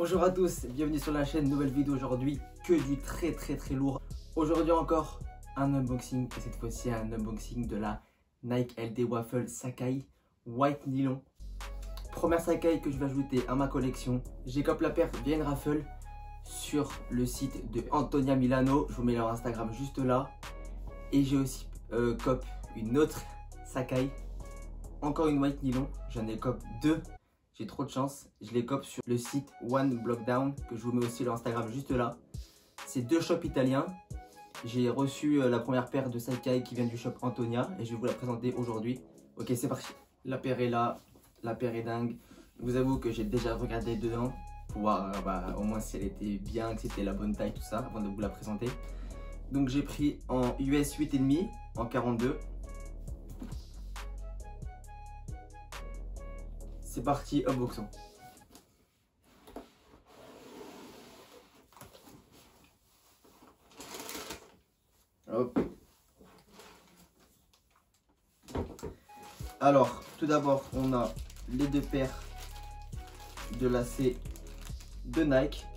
Bonjour à tous, bienvenue sur la chaîne, nouvelle vidéo aujourd'hui, que du très lourd. Aujourd'hui encore un unboxing et cette fois-ci un unboxing de la Nike LD Waffle Sacai White Nylon. Première Sacai que je vais ajouter à ma collection. J'ai copé la paire via une raffle sur le site de Antonia Milano, je vous mets leur Instagram juste là. Et j'ai aussi cop une autre Sacai, encore une White Nylon, j'en ai cop deux. J'ai trop de chance, je les cope sur le site One Block Down, que je vous mets aussi leur Instagram juste là. C'est deux shops italiens. J'ai reçu la première paire de Sacai qui vient du shop Antonia et je vais vous la présenter aujourd'hui. Ok, c'est parti. La paire est là, la paire est dingue. Je vous avoue que j'ai déjà regardé dedans pour voir au moins si elle était bien, que c'était la bonne taille, tout ça, avant de vous la présenter. Donc j'ai pris en US 8,5, en 42. C'est parti, unboxons. Hop. Alors, tout d'abord, on a les deux paires de lacets de Nike.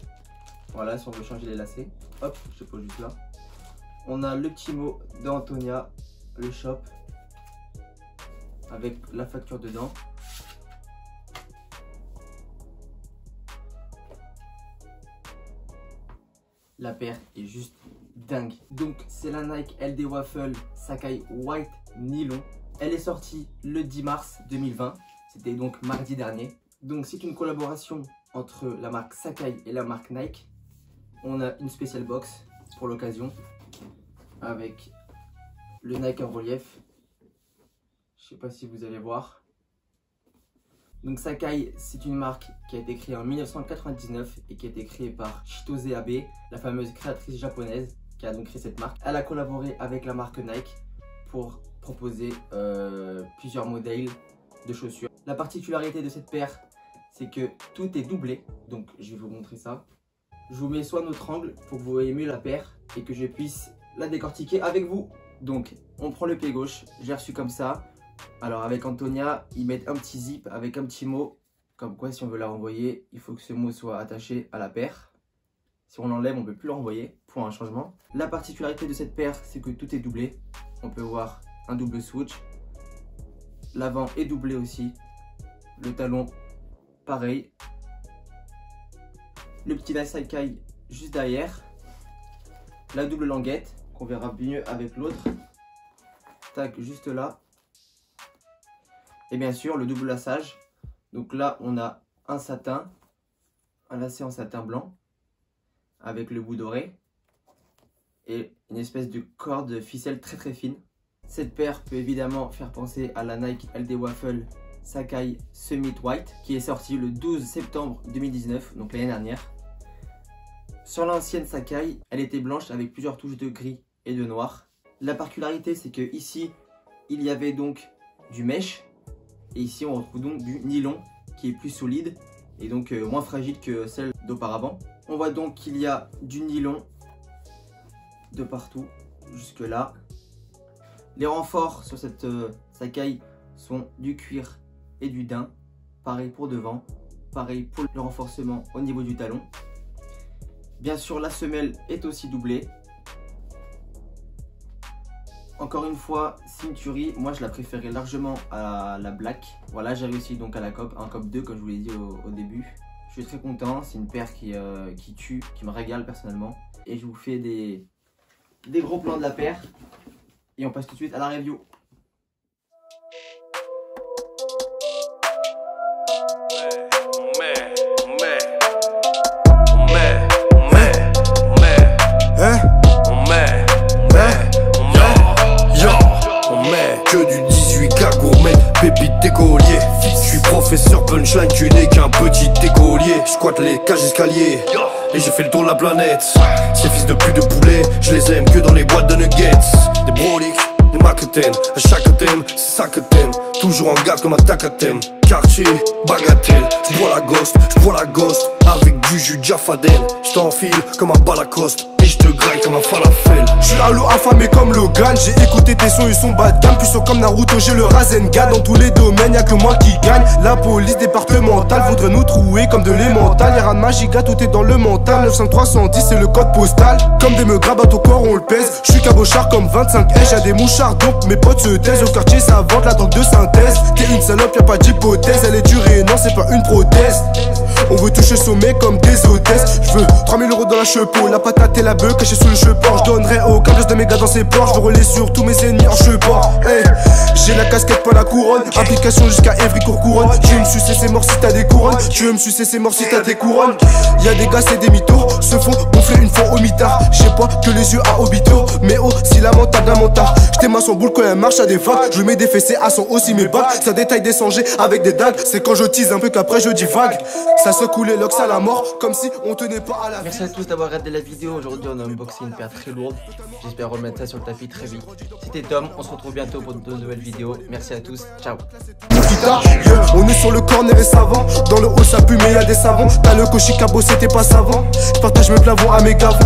Voilà, si on veut changer les lacets. Hop, je pose juste là. On a le petit mot d'Antonia, le shop, avec la facture dedans. La paire est juste dingue. Donc c'est la Nike LD Waffle Sacai White Nylon. Elle est sortie le 10 mars 2020. C'était donc mardi dernier. Donc c'est une collaboration entre la marque Sacai et la marque Nike. On a une spéciale box pour l'occasion avec le Nike en relief. Je sais pas si vous allez voir. Donc Sacai, c'est une marque qui a été créée en 1999 et qui a été créée par Chitose Abe, la fameuse créatrice japonaise qui a donc créé cette marque. Elle a collaboré avec la marque Nike pour proposer plusieurs modèles de chaussures. La particularité de cette paire, c'est que tout est doublé. Donc je vais vous montrer ça. Je vous mets soit notre angle pour que vous voyez mieux la paire et que je puisse la décortiquer avec vous. Donc on prend le pied gauche, j'ai reçu comme ça. Alors avec Antonia, ils mettent un petit zip avec un petit mot, comme quoi si on veut la renvoyer, il faut que ce mot soit attaché à la paire. Si on l'enlève, on ne peut plus le renvoyer pour un changement. La particularité de cette paire, c'est que tout est doublé. On peut voir un double swoosh. L'avant est doublé aussi. Le talon, pareil. Le petit lace Sacai juste derrière. La double languette, qu'on verra mieux avec l'autre. Tac, juste là. Et bien sûr le double laçage. Donc là on a un satin, un lacet en satin blanc avec le bout doré et une espèce de corde ficelle très fine. Cette paire peut évidemment faire penser à la Nike LD Waffle Sacai Summit White qui est sortie le 12 septembre 2019, donc l'année dernière. Sur l'ancienne Sacai, elle était blanche avec plusieurs touches de gris et de noir. La particularité, c'est que ici il y avait donc du mesh. Et ici on retrouve donc du nylon qui est plus solide et donc moins fragile que celle d'auparavant. On voit donc qu'il y a du nylon de partout jusque là. Les renforts sur cette Sacai sont du cuir et du daim. Pareil pour devant, pareil pour le renforcement au niveau du talon. Bien sûr la semelle est aussi doublée. Encore une fois, Cinturi, moi je la préférais largement à la black. Voilà, j'ai réussi donc à la cop, un cop 2 comme je vous l'ai dit au début. Je suis très content, c'est une paire qui tue, qui me régale personnellement. Et je vous fais des gros plans de la paire. Et on passe tout de suite à la review. Pépite d'écolier, je suis professeur punchline, tu n'es qu'un petit écolier. Je squatte les cages escaliers et j'ai fait le tour de la planète. Ces fils de pute de poulet, je les aime que dans les boîtes de nuggets. Des broliques, des maquetaines, à chaque thème, c'est ça que t'aimes. Toujours en garde comme un tac à thème. Quartier, bagatelle, je bois la ghost avec du jus de Jaffaden. Je t'enfile comme un balacoste et je te graille comme un falafel. J'suis à l'eau affamé comme Logan. J'ai écouté tes sons, ils sont bas de gamme. Puissant comme Naruto, j'ai le Rasengan. Dans tous les domaines, y'a que moi qui gagne. La police départementale voudrait nous trouer comme de l'émental. Y'a rien de magica, tout est dans le mental. 95310 c'est le code postal. Comme des meugres à ton corps on le pèse. J'suis cabochard comme 25 S. Y'a des mouchards donc mes potes se taisent. Au quartier ça vante la drogue de synthèse. T'es une salope, y'a pas d'hypothèse. Elle est dure et non c'est pas une prothèse. On veut toucher sommet comme des hôtesses. J'veux 3000 € dans la chepeau. La patate et la bœuf cachée sous le cheport. J'donnerai aucun gaz de mes gars dans ses ports. J'veux relayer sur tous mes ennemis en cheport. Hey, j'ai la casquette pas la couronne. Application jusqu'à Evry Courcouronne. Tu veux me sucer c'est mort si t'as des couronnes. Tu veux me sucer c'est mort si t'as des couronnes. Y'a des gars c'est des mythos. Se font gonfler une fois au mitard. J'sais pas que les yeux à Obito. Mais oh si la mentale d'un mentard. J't'aime à son boule quand elle marche à des vagues. Je mets des fessées à son aussi mes bagues. Ça détaille des sangers avec des dagues. C'est quand je tease un peu qu'après je divague. Ça secoue les locks à la mort. Comme si on tenait pas à la vie. Merci à tous d'avoir regardé la vidéo. Aujourd'hui on a unboxé une paire très lourde. J'espère remettre ça sur le tapis très vite. C'était Tom, on se retrouve bientôt pour de nouvelles vidéos. Merci à tous, ciao. On est sur le corner et savant. Dans le haut ça pue mais y'a des savons. T'as le cochicabo c'était pas savant. Je partage mes plavons à mes gavons.